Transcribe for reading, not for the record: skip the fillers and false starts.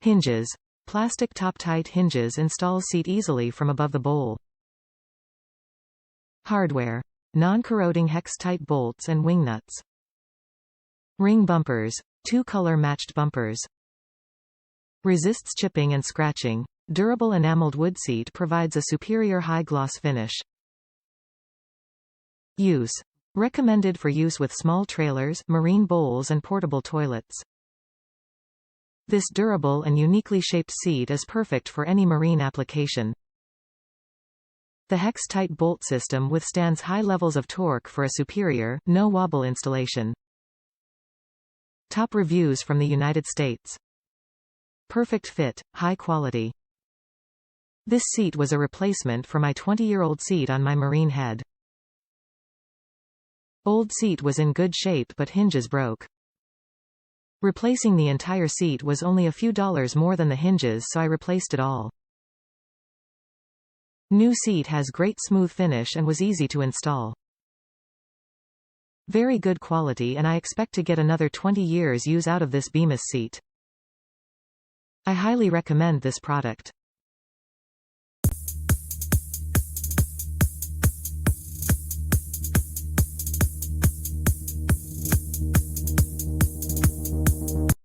Hinges. Plastic Top-TITE hinges installs seat easily from above the bowl. Hardware. Non-corroding Hex-Tite bolts and wing nuts. Ring bumpers. 2 color-matched bumpers. Resists chipping and scratching. Durable enameled wood seat provides a superior high-gloss finish. Use. Recommended for use with small trailers, marine bowls and portable toilets. This durable and uniquely shaped seat is perfect for any marine application. The Hex-Tite bolt system withstands high levels of torque for a superior, no-wobble installation. Top reviews from the United States. Perfect fit, high quality. This seat was a replacement for my 20-year-old seat on my marine head. Old seat was in good shape but hinges broke. Replacing the entire seat was only a few dollars more than the hinges, so I replaced it all. New seat has great smooth finish and was easy to install. Very good quality, and I expect to get another 20 years use out of this BEMIS seat. I highly recommend this product.